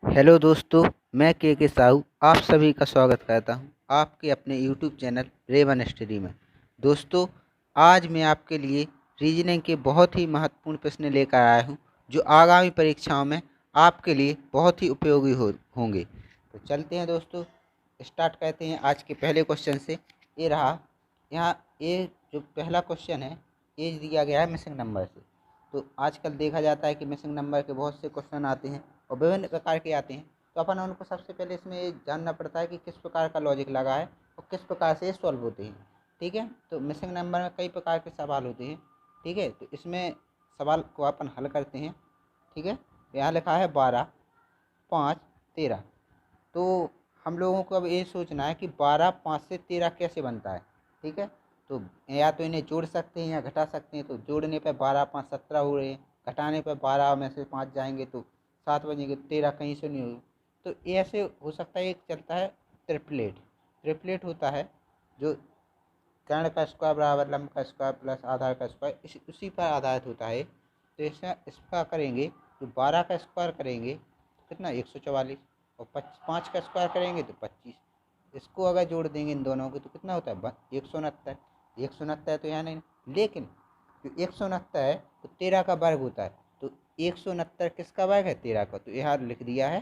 Hello दोस्तों, मैं के साहू आप सभी का स्वागत करता हूं आपके अपने यूट्यूब चैनल रेवन स्टडी में। दोस्तों, आज मैं आपके लिए रीजनिंग के बहुत ही महत्वपूर्ण प्रश्न लेकर आया हूं जो आगामी परीक्षाओं में आपके लिए बहुत ही उपयोगी होंगे। तो चलते हैं दोस्तों, स्टार्ट करते हैं आज के पहले क्वेश्चन से। ये रहा, यहाँ ये जो पहला क्वेश्चन है ये दिया गया है मिसिंग नंबर से। तो आजकल देखा जाता है कि मिसिंग नंबर के बहुत से क्वेश्चन आते हैं और विभिन्न प्रकार के आते हैं। तो अपन उनको सबसे पहले इसमें ये जानना पड़ता है कि किस प्रकार का लॉजिक लगा है और किस प्रकार से सॉल्व होते हैं। ठीक है, तो मिसिंग नंबर में कई प्रकार के सवाल होते हैं। ठीक है, तो इसमें सवाल को अपन हल करते हैं। ठीक है, यहाँ लिखा है 12, 5, 13। तो हम लोगों को अब ये सोचना है कि 12 5 से 13 कैसे बनता है। ठीक है, तो या तो इन्हें जोड़ सकते हैं या घटा सकते हैं। तो जोड़ने पर 12 5 17 हो रहे हैं, घटाने पर 12 में से 5 जाएंगे तो 7 बजेंगे, 13 कहीं से नहीं होगी। तो ये ऐसे हो सकता है। एक चलता है ट्रिपलेट। ट्रिपलेट होता है जो कर्ण का स्क्वायर बराबर लंब का स्क्वायर प्लस आधार का स्क्वायर, उसी पर आधारित होता है। तो इसका करेंगे तो 12 का स्क्वायर करेंगे तो कितना 144, और 5 का स्क्वायर करेंगे तो 25। इसको अगर जोड़ देंगे इन दोनों को तो कितना होता है 169। 169 तो यहाँ नहीं, लेकिन जो 169 है तो 13 का वर्ग होता है। तो 169 किसका वर्ग है 13 का, तो यहाँ लिख दिया है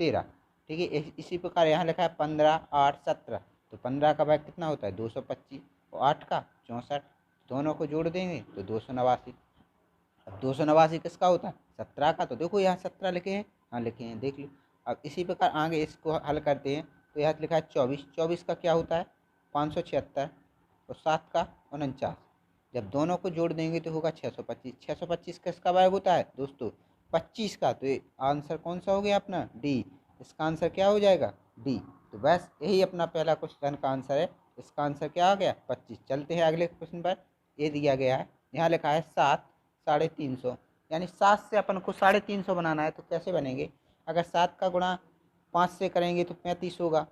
13। ठीक है, इसी प्रकार यहाँ लिखा है 15 8 17। तो 15 का वर्ग कितना होता है 225 और 8 का 64। दोनों को जोड़ देंगे तो 289। अब 289 किसका होता है 17 का। तो देखो यहाँ 17 लिखे हैं, हाँ लिखे हैं, देख लो। अब इसी प्रकार आगे इसको हल करते हैं। तो यहाँ लिखा है 24। 24 का क्या होता है 576 और 7 का 49। जब दोनों को जोड़ देंगे तो होगा 625। 625 किसका वर्ग होता है दोस्तों 25 का। तो ये आंसर कौन सा हो गया अपना डी। इसका आंसर क्या हो जाएगा डी। तो बस यही अपना पहला क्वेश्चन का आंसर है। इसका आंसर क्या आ गया 25। चलते हैं अगले क्वेश्चन पर। ये दिया गया है, यहाँ लिखा है 7 350। यानी 7 से अपन को 350 बनाना है। तो कैसे बनेंगे, अगर 7 का गुणा 5 से करेंगे तो 35 होगा,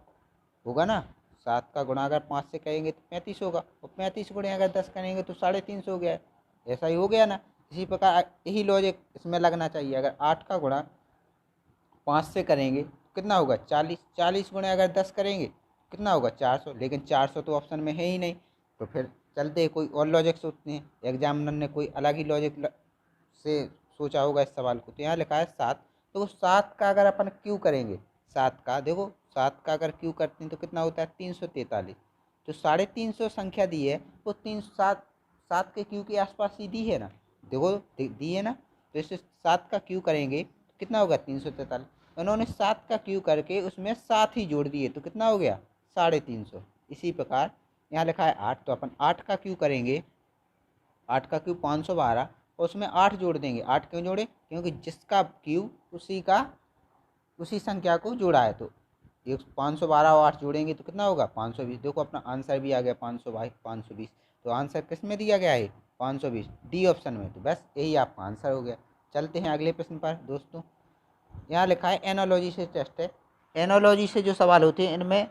होगा ना। 7 का गुणा अगर 5 से करेंगे तो 35 होगा, और 35 गुणे अगर 10 करेंगे तो 350 हो गया है। ऐसा ही हो गया ना। इसी प्रकार यही लॉजिक इसमें लगना चाहिए। अगर 8 का गुणा 5 से करेंगे तो कितना होगा 40। 40 गुणे अगर 10 करेंगे कितना होगा 400, लेकिन 400 तो ऑप्शन में है ही नहीं। तो फिर चलते हैं कोई और लॉजिक सोचते हैं। एग्जामिनर ने कोई अलग ही लॉजिक से सोचा होगा इस सवाल को। तो यहाँ लिखा है 7। तो 7 का अगर अपन क्यू करेंगे, 7 का देखो 7 का अगर क्यू करते हैं तो कितना होता है 343। तो 350 संख्या दी है वो 307 7 के क्यू के आसपास ही दी है ना। देखो दी है ना। तो इसे 7 का क्यू करेंगे तो कितना होगा 343। उन्होंने 7 का क्यू करके उसमें 7 ही जोड़ दिए तो कितना हो गया 350। इसी प्रकार यहाँ लिखा है 8। तो अपन 8 का क्यू करेंगे, 8 का क्यू 512 और उसमें 8 जोड़ देंगे। 8 क्यों जोड़े, क्योंकि जिसका क्यू उसी संख्या को जोड़ा है। तो 512 और 8 जोड़ेंगे तो कितना होगा 520। देखो अपना आंसर भी आ गया 520। तो आंसर किस में दिया गया है 520, डी ऑप्शन में। तो बस यही आपका आंसर हो गया। चलते हैं अगले प्रश्न पर दोस्तों। यहाँ लिखा है एनोलॉजी से टेस्ट है। एनोलॉजी से जो सवाल होते हैं इनमें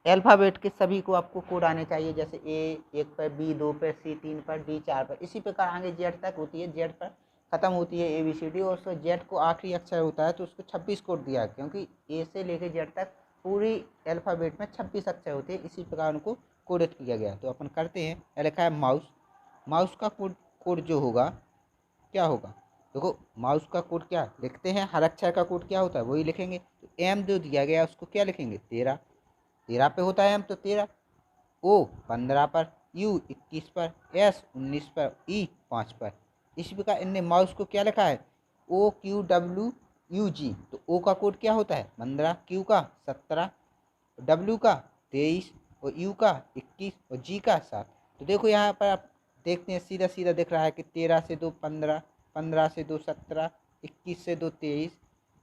अल्फ़ाबेट के सभी को आपको कोड आने चाहिए। जैसे ए 1 पर, बी 2 पर, सी 3 पर, डी 4 पर। इसी प्रकार आगे जेड तक होती है। जेड पर ख़त्म होती है ABCD, और उसको जेड को आखिरी अक्षर होता है तो उसको 26 कोड दिया है, क्योंकि ए से लेकर जेड तक पूरी अल्फ़ाबेट में 26 अक्षर होते हैं। इसी प्रकार उनको कोडित किया गया। तो अपन करते हैं। लिखा है माउस। माउस का कोड जो होगा क्या होगा, देखो माउस का कोड क्या लिखते हैं, हर अक्षर का कोड क्या होता है वही लिखेंगे। तो एम जो दिया गया उसको क्या लिखेंगे 13। 13 पे होता है एम, तो 13। ओ 15 पर, यू 21 पर, एस 19 पर, ई 5 पर। इसी प्रकार इनने माउस को क्या लिखा है OQWUG। तो ओ का कोड क्या होता है 15, क्यू का 17, डब्ल्यू का 23 और यू का 21 और जी का 7। तो देखो यहाँ पर आप देखते हैं सीधा सीधा दिख रहा है कि 13 से 2 15, 15 से 2 17, 21 से 2 23,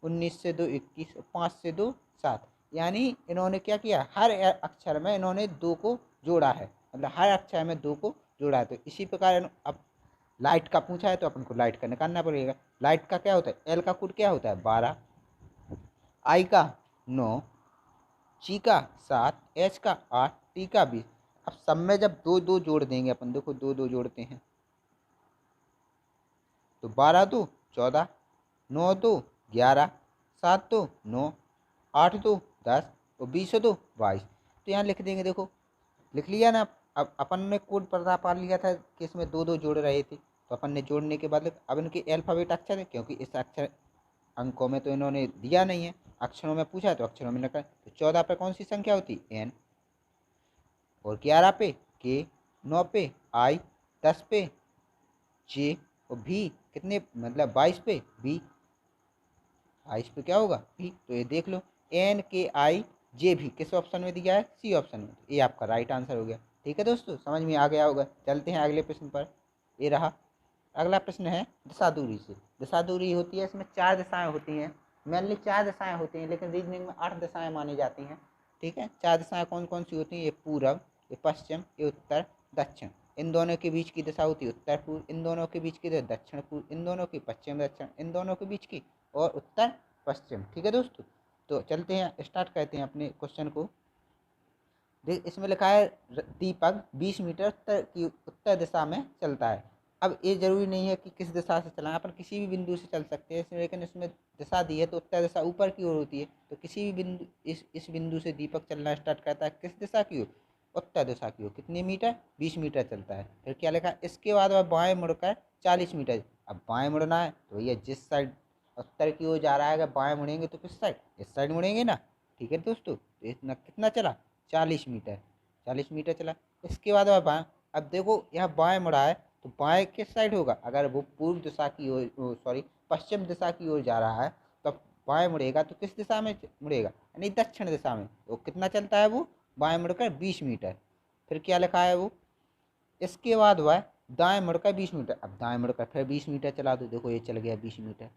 19 से 2 21 और 5 से 2 7। यानी इन्होंने क्या किया, हर अक्षर में इन्होंने 2 को जोड़ा है, मतलब हर अक्षर में 2 को जोड़ा है। तो इसी प्रकार अब लाइट का पूछा है तो अपन को लाइट का निकालना पड़ेगा। लाइट का क्या होता है, एल का कोड क्या होता है 12, आई का 9, जी का 7, एच का 8, टी का 20। अब सब में जब 2 2 जोड़ देंगे अपन, देखो 2 2 जोड़ते हैं तो 12 2 14, 9 2 11, 7 दो 9, 8 दो 10 और 20 दो 22। तो यहाँ लिख देंगे, देखो लिख लिया ना। अब अपन ने कोड पता पा लिया था कि इसमें दो दो जोड़ रहे थे, तो अपन ने जोड़ने के बाद अब इनके अल्फ़ाबेट अक्षर है, क्योंकि इस अक्षर अंकों में तो इन्होंने दिया नहीं है, अक्षरों में पूछा है तो अक्षरों में लिखा है। तो 14 पे कौन सी संख्या होती एन, और 11 पे के, 9 पे आई, 10 पे जे, और भी कितने मतलब 22 पे बी। 22 पे क्या होगा भी, तो ये देख लो एन के आई जे भी किस ऑप्शन में दिया है, सी ऑप्शन में। ये आपका राइट आंसर हो गया। ठीक है दोस्तों, समझ में आ गया होगा। चलते हैं अगले प्रश्न पर। ये रहा अगला प्रश्न है दिशा दूरी से। दिशा दूरी होती है, इसमें 4 दिशाएं होती हैं, मेनली 4 दिशाएं होती हैं, लेकिन रीजनिंग में 8 दिशाएं मानी जाती हैं। ठीक है, 4 दिशाएं कौन कौन सी होती हैं, ये पूरब, ये पश्चिम, ये उत्तर, दक्षिण। इन दोनों के बीच की दिशा होती है उत्तर पूर्व, इन दोनों के बीच की दक्षिण पूर्व, इन दोनों की पश्चिम दक्षिण, इन दोनों के बीच की और उत्तर पश्चिम। ठीक है दोस्तों, तो चलते हैं स्टार्ट करते हैं अपने क्वेश्चन को। देख इसमें लिखा है दीपक 20 मीटर उत्तर दिशा में चलता है। अब ये जरूरी नहीं है कि किस दिशा से चलाएं, अपन किसी भी बिंदु से चल सकते हैं, लेकिन इसमें दिशा दी है तो उत्तर दिशा ऊपर की ओर होती है। तो किसी भी बिंदु इस बिंदु से दीपक चलना स्टार्ट करता है किस दिशा की ओर, उत्तर दिशा की ओर। कितने मीटर, 20 मीटर चलता है। फिर क्या लिखा है, इसके बाद वह बाएं मुड़कर 40 मीटर। अब बाएं मुड़ना है तो भैया जिस साइड उत्तर की ओर जा रहा है, अगर बाएं मुड़ेंगे तो किस साइड, इस साइड मुड़ेंगे ना। ठीक है दोस्तों, तो इतना कितना चला, 40 मीटर, 40 मीटर चला। इसके बाद अब बाएं, अब देखो यहाँ बाएं मुड़ा है तो बाएं किस साइड होगा, अगर वो पूर्व दिशा की ओर सॉरी पश्चिम दिशा की ओर जा रहा है तो बाएं मुड़ेगा तो किस दिशा में मुड़ेगा, यानी दक्षिण दिशा में। तो कितना चलता है वो, बाएं मुड़कर 20 मीटर। फिर क्या लिखा है वो, इसके बाद वह दाएं मुड़कर 20 मीटर। अब दाएं मुड़कर फिर 20 मीटर चला दो, देखो ये चल गया 20 मीटर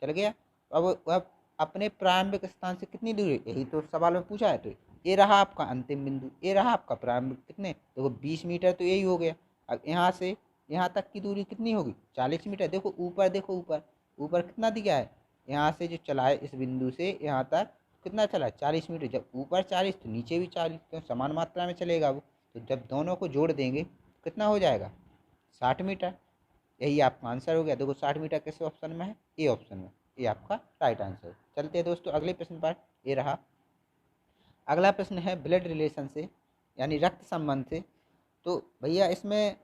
चल गया। अब वह अपने प्रारंभिक स्थान से कितनी दूरी, यही तो सवाल में पूछा है। तो ये रहा आपका अंतिम बिंदु, ये रहा आपका प्रारंभिक, कितने देखो 20 मीटर तो यही हो गया। अब यहाँ से यहाँ तक की दूरी कितनी होगी, 40 मीटर। देखो ऊपर, देखो ऊपर, ऊपर कितना दिया है, यहाँ से जो चला है इस बिंदु से यहाँ तक कितना चला, 40 मीटर। जब ऊपर 40 तो नीचे भी 40, तो समान मात्रा में चलेगा वो। तो जब दोनों को जोड़ देंगे कितना हो जाएगा, 60 मीटर। यही आपका आंसर हो गया। देखो 60 मीटर किस ऑप्शन में है, ए ऑप्शन में। ये आपका राइट आंसर। चलते हैं दोस्तों अगले प्रश्न पर। ये रहा अगला प्रश्न है ब्लड रिलेशन से, यानी रक्त संबंध से। तो भैया इसमें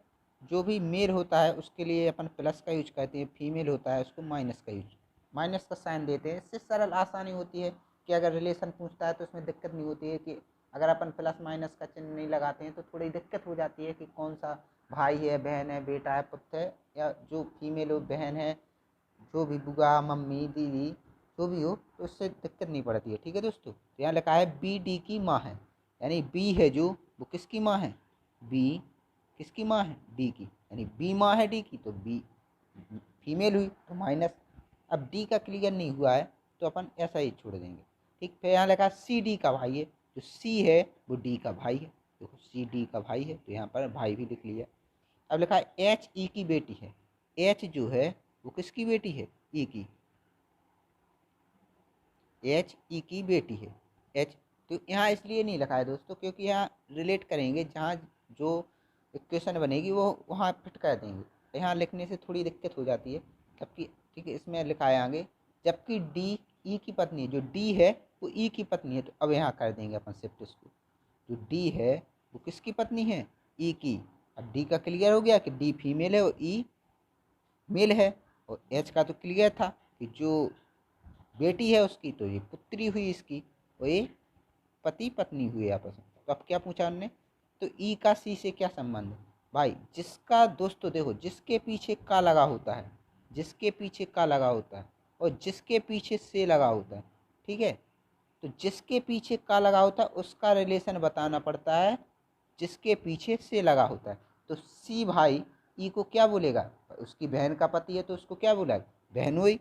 जो भी मेल होता है उसके लिए अपन प्लस का यूज करते हैं, फीमेल होता है उसको माइनस का यूज, माइनस का साइन देते हैं। इससे सरल आसानी होती है कि अगर रिलेशन पूछता है तो उसमें दिक्कत नहीं होती है कि अगर अपन प्लस माइनस का चिन्ह नहीं लगाते हैं तो थोड़ी दिक्कत हो जाती है कि कौन सा भाई है, बहन है, बेटा है, पुत्र है, या जो फीमेल हो, बहन है, जो भी बुआ, मम्मी, दीदी, जो भी हो, तो उससे दिक्कत नहीं पड़ती है। ठीक है दोस्तों, तो यहाँ लिखा है बी डी की माँ है, यानी बी है जो वो किसकी माँ है, बी किसकी माँ है, डी की, यानी बी माँ है डी की, तो बी फीमेल हुई तो माइनस। अब डी का क्लियर नहीं हुआ है तो अपन ऐसा ही छोड़ देंगे। ठीक, फिर यहाँ लिखा सी डी का भाई है, जो सी है वो डी का भाई है। देखो सी डी का भाई है तो यहाँ पर भाई भी लिख लिया। अब लिखा है एच ई की बेटी है, एच जो है वो किसकी बेटी है, ई की, एच ई की बेटी है, एच। तो यहाँ इसलिए नहीं लिखा है दोस्तों क्योंकि यहाँ रिलेट करेंगे, जहाँ जो इक्वेशन बनेगी वो वहाँ फिट कर देंगे, तो यहाँ लिखने से थोड़ी दिक्कत हो जाती है। जबकि ठीक है, इसमें लिखा है आगे, जबकि डी ई की पत्नी है, जो डी है वो ई की पत्नी है। तो अब यहाँ कर देंगे अपन शिफ्ट इसको, जो डी है वो किसकी पत्नी है, ई की। अब डी का क्लियर हो गया कि डी फीमेल है और ई मेल है। और एच का तो क्लियर था कि जो बेटी है उसकी तो ये पुत्री हुई इसकी, और ये पति पत्नी हुई आपस में। तो अब क्या पूछा उनने, तो ई का सी से क्या संबंध है भाई, जिसका दोस्तों देखो जिसके पीछे का लगा होता है, जिसके पीछे का लगा होता है और जिसके पीछे से लगा होता है। ठीक है, तो जिसके पीछे का लगा होता है उसका रिलेशन बताना पड़ता है जिसके पीछे से लगा होता है। तो सी भाई ई को क्या बोलेगा, उसकी बहन का पति है तो उसको क्या बोलेगा, बहनोई।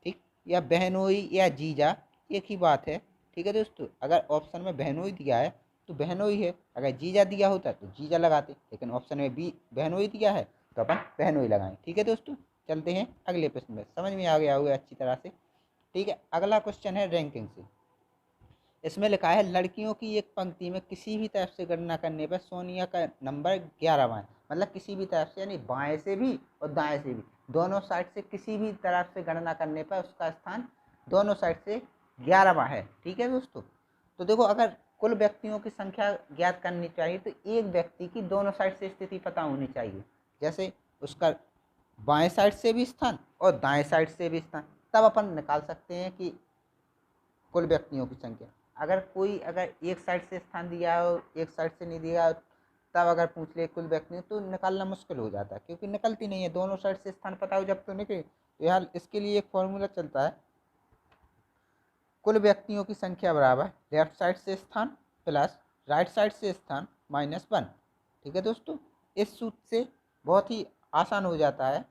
ठीक, या बहनोई या जीजा, एक ही बात है। ठीक है दोस्तों, अगर ऑप्शन में बहनोई दिया है तो बहनोई है, अगर जीजा दिया होता तो जीजा लगाते, लेकिन ऑप्शन में बी बहनोई दिया है तो अपन बहनोई लगाएं। ठीक है दोस्तों, चलते हैं अगले प्रश्न में। समझ में आ गया होगा अच्छी तरह से। ठीक है, अगला क्वेश्चन है रैंकिंग से। इसमें लिखा है लड़कियों की एक पंक्ति में किसी भी तरफ से गणना करने पर सोनिया का नंबर 11वां है। मतलब किसी भी तरफ से, यानी बाएं से भी और दाएं से भी, दोनों साइड से किसी भी तरफ से गणना करने पर उसका स्थान दोनों साइड से 11वां है। ठीक है दोस्तों, तो देखो अगर कुल व्यक्तियों की संख्या ज्ञात करनी चाहिए तो एक व्यक्ति की दोनों साइड से स्थिति पता होनी चाहिए, जैसे उसका बाएं साइड से भी स्थान और दाएं साइड से भी स्थान, तब अपन निकाल सकते हैं कि कुल व्यक्तियों की संख्या। अगर एक साइड से स्थान दिया हो एक साइड से नहीं दिया हो, तब अगर पूछ ले कुल व्यक्ति तो निकालना मुश्किल हो जाता है, क्योंकि निकलती नहीं है, दोनों साइड से स्थान पता हो जब तो निकले। तो यार इसके लिए एक फॉर्मूला चलता है, कुल व्यक्तियों की संख्या बराबर लेफ्ट साइड से स्थान प्लस राइट साइड से स्थान -1। ठीक है दोस्तों, इस सूत्र से बहुत ही आसान हो जाता है।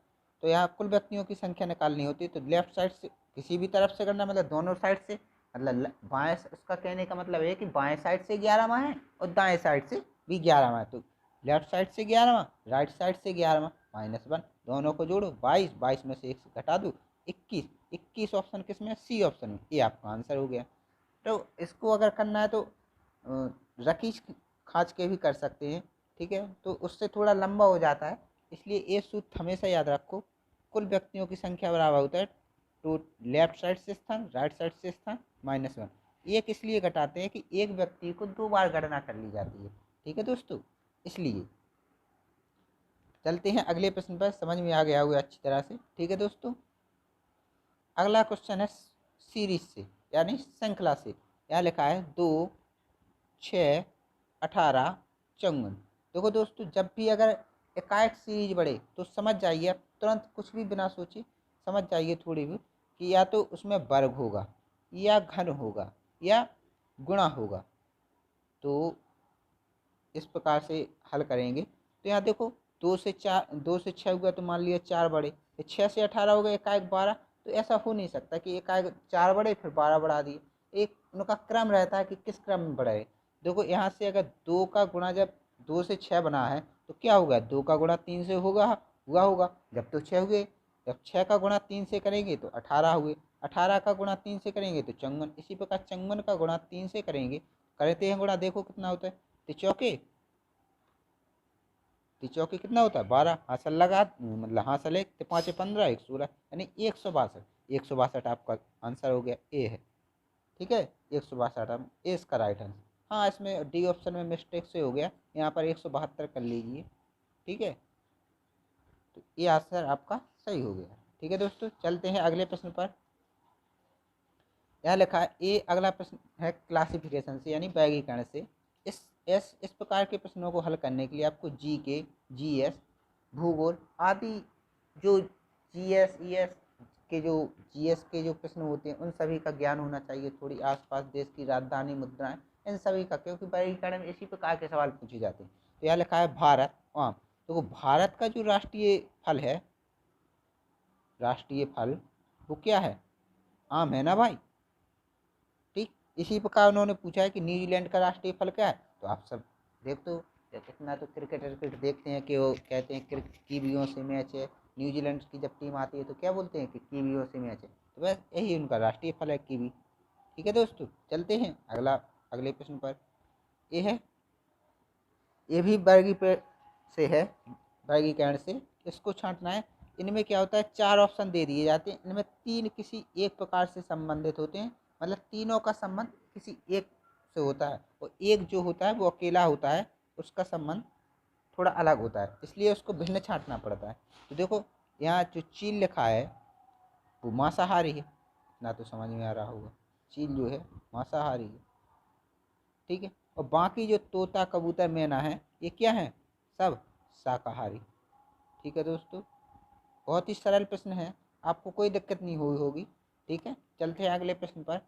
तो यहाँ कुल व्यक्तियों की संख्या निकालनी होती है तो लेफ्ट साइड से किसी भी तरफ से करना, मतलब दोनों साइड से, मतलब बाएं, उसका कहने का मतलब है कि बाएं साइड से 11वां है और दाएं साइड से भी 11वां है, तो लेफ्ट साइड से 11वां, राइट साइड से 11वां, -1, दोनों को जोड़ो 22, 22 में से 1 से घटा दो 21, 21 ऑप्शन किस में, सी ऑप्शन में, ये आपका आंसर हो गया। तो इसको अगर करना है तो रकीज खाँच के भी कर सकते हैं। ठीक है, तो उससे थोड़ा लंबा हो जाता है, इसलिए ये सूत्र हमेशा याद रखो, कुल व्यक्तियों की संख्या बराबर होता है तो लेफ्ट साइड से स्थान राइट साइड से स्थान -1। एक इसलिए घटाते हैं कि एक व्यक्ति को 2 बार गणना कर ली जाती है। ठीक है दोस्तों, इसलिए चलते हैं अगले प्रश्न पर, समझ में आ गया होगा अच्छी तरह से। ठीक है दोस्तों, अगला क्वेश्चन है सीरीज से यानी श्रृंखला से। यहाँ लिखा है 2, 6, 18, 54। देखो दोस्तों, जब भी अगर एकाएक सीरीज बढ़े तो समझ जाइए, आप तुरंत कुछ भी बिना सोचे समझ जाइए थोड़ी भी, कि या तो उसमें वर्ग होगा या घन होगा या गुणा होगा। तो इस प्रकार से हल करेंगे। तो यहाँ देखो 2 से 6 हुआ तो मान लिया 4 बढ़े, 6 से 18 हो गए एकाएक 12, तो ऐसा हो नहीं सकता कि एकाएक 4 बढ़े फिर 12 बढ़ा दिए। एक उनका क्रम रहता है कि किस क्रम में बढ़े। देखो यहाँ से अगर 2 का गुणा जब 2 से 6 बना है तो क्या होगा, 2 का गुणा 3 से हुआ होगा, जब तो 6 हुए। जब 6 का गुणा 3 से करेंगे तो 18 हुए, 18 का गुणा 3 से करेंगे तो 54। इसी प्रकार 54 का गुणा 3 से करेंगे, करते हैं गुणा, देखो कितना होता है, तिचौके तिचौके कितना होता है 12, हासिल लगा, मतलब हासिल 1 तो 5 15 1 16, यानी 162। 162 आपका आंसर हो गया, ए है। ठीक है, 162 ए इसका राइट आंसर। हाँ, इसमें डी ऑप्शन में मिस्टेक से हो गया, यहाँ पर 172 कर लीजिए। ठीक है, तो ये आंसर आपका सही हो गया। ठीक है दोस्तों, चलते हैं अगले प्रश्न पर। यहाँ लिखा है ए, अगला प्रश्न है क्लासिफिकेशन से यानी वर्गीकरण से। इस प्रकार के प्रश्नों को हल करने के लिए आपको जी के, जीएस, भूगोल आदि, जो जीएस ईएस के जो जीएस के जो प्रश्न होते हैं उन सभी का ज्ञान होना चाहिए। थोड़ी आसपास देश की राजधानी मुद्राएं, इन सभी का, क्योंकि वर्गीकरण में इसी प्रकार के सवाल पूछे जाते हैं। तो यहाँ लिखा है भारत आम। तो भारत का जो राष्ट्रीय फल है, राष्ट्रीय फल वो क्या है, आम है ना भाई। ठीक, इसी प्रकार उन्होंने पूछा है कि न्यूजीलैंड का राष्ट्रीय फल क्या है, तो आप सब देख तो कितना तो क्रिकेट देखते हैं कि वो कहते हैं कीवियों से मैच है। न्यूजीलैंड की जब टीम आती है तो क्या बोलते हैं कि कीवियों से मैच है, तो बस यही उनका राष्ट्रीय फल है, कीवी। ठीक है दोस्तों, चलते हैं अगले प्रश्न पर। ये है, ये भी से है, वर्गीकरण से। इसको छांटना है। इनमें क्या होता है, 4 ऑप्शन दे दिए जाते हैं, इनमें 3 किसी एक प्रकार से संबंधित होते हैं, मतलब तीनों का संबंध किसी एक से होता है, और एक जो होता है वो अकेला होता है, उसका संबंध थोड़ा अलग होता है, इसलिए उसको भिन्न छांटना पड़ता है। तो देखो यहाँ जो चील लिखा है वो मांसाहारी है, ना तो समझ में आ रहा होगा, चील जो है मांसाहारी है। ठीक है, और बाकी जो तोता कबूतर मैना है ये क्या है, सब शाकाहारी। ठीक है दोस्तों, बहुत ही सरल प्रश्न है, आपको कोई दिक्कत नहीं हुई होगी। ठीक है, चलते हैं अगले प्रश्न पर।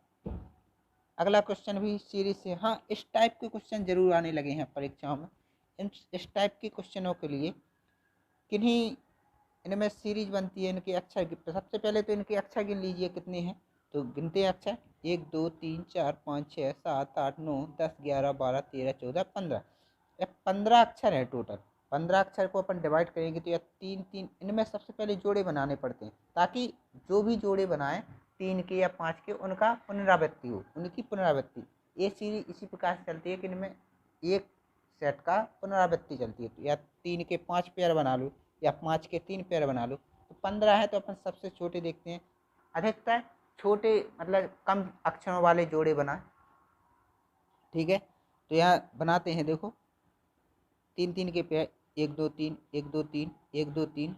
अगला क्वेश्चन भी सीरीज से, हाँ इस टाइप के क्वेश्चन जरूर आने लगे हैं परीक्षाओं में। इस टाइप के क्वेश्चनों के लिए किन्हीं, इनमें सीरीज बनती है इनके अक्षर। सबसे पहले तो इनके अक्षर गिन लीजिए कितने हैं, तो गिनते हैं अक्षर, 1 2 3 4 5 6 7 8 9 10 11 12 13 14 15। ये 15 अक्षर है टोटल। 15 अक्षर को अपन डिवाइड करेंगे तो यह 3 3, इनमें सबसे पहले जोड़े बनाने पड़ते हैं, ताकि जो भी जोड़े बनाए 3 के या 5 के, उनका पुनरावृत्ति हो, उनकी पुनरावृत्ति। ये सीरीज इसी प्रकार से चलती है कि इनमें एक सेट का पुनरावृत्ति चलती है, तो या 3 के 5 पेयर बना लो या 5 के 3 पेयर बना लो। तो 15 है, तो अपन सबसे छोटे देखते हैं, अधिकतर छोटे मतलब कम अक्षरों वाले जोड़े बनाएं। ठीक है, तो यहाँ बनाते हैं, देखो 3 3 के पेयर, 1 2 3 1 2 3 1 2 3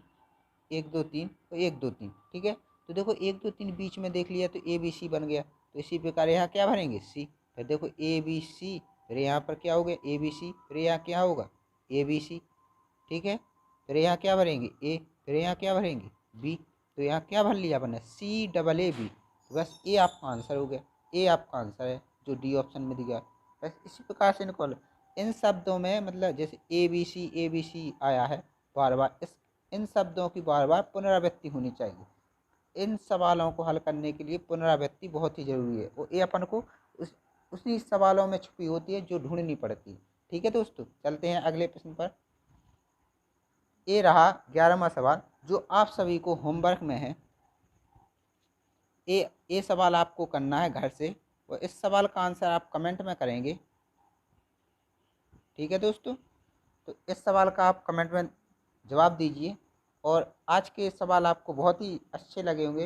1 2 3 और 1 2 3। ठीक है, तो देखो 1 2 3 बीच में देख लिया तो ए बी सी बन गया। तो इसी प्रकार यहाँ क्या भरेंगे, सी। फिर देखो ए बी सी, फिर यहाँ पर क्या हो गया, ए बी सी, फिर यहाँ क्या होगा, ए बी सी। ठीक है, फिर यहाँ क्या भरेंगे, ए, फिर यहाँ क्या भरेंगे, बी। तो यहाँ क्या भर लिया अपने, सी डबल ए बी। बस ए आपका आंसर हो गया, ए आपका आंसर है जो डी ऑप्शन में दिया। बस इसी प्रकार से इनको इन शब्दों में मतलब जैसे ए बी सी आया है बार बार, इस इन शब्दों की बार बार पुनरावृत्ति होनी चाहिए। इन सवालों को हल करने के लिए पुनरावृत्ति बहुत ही ज़रूरी है, और ये अपन को उसी सवालों में छुपी होती है जो ढूंढनी पड़ती है। ठीक है दोस्तों, चलते हैं अगले प्रश्न पर। ये रहा 11वां सवाल जो आप सभी को होमवर्क में है। ये सवाल आपको करना है घर से, और इस सवाल का आंसर आप कमेंट में करेंगे। ठीक है दोस्तों, तो इस सवाल का आप कमेंट में जवाब दीजिए। और आज के सवाल आपको बहुत ही अच्छे लगे होंगे,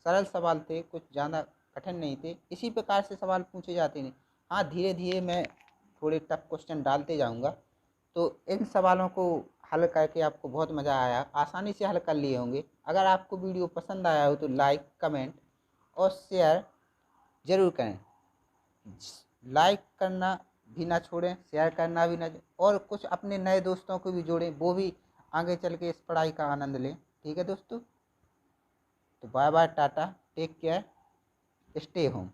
सरल सवाल थे, कुछ ज़्यादा कठिन नहीं थे। इसी प्रकार से सवाल पूछे जाते हैं। हाँ, धीरे धीरे मैं थोड़े टफ क्वेश्चन डालते जाऊंगा, तो इन सवालों को हल करके आपको बहुत मज़ा आया, आसानी से हल कर लिए होंगे। अगर आपको वीडियो पसंद आया हो तो लाइक, कमेंट और शेयर ज़रूर करें। लाइक करना भी ना छोड़ें, शेयर करना भी ना, और कुछ अपने नए दोस्तों को भी जोड़ें, वो भी आगे चल के इस पढ़ाई का आनंद लें। ठीक है दोस्तों, तो bye bye, tata, take care, stay home.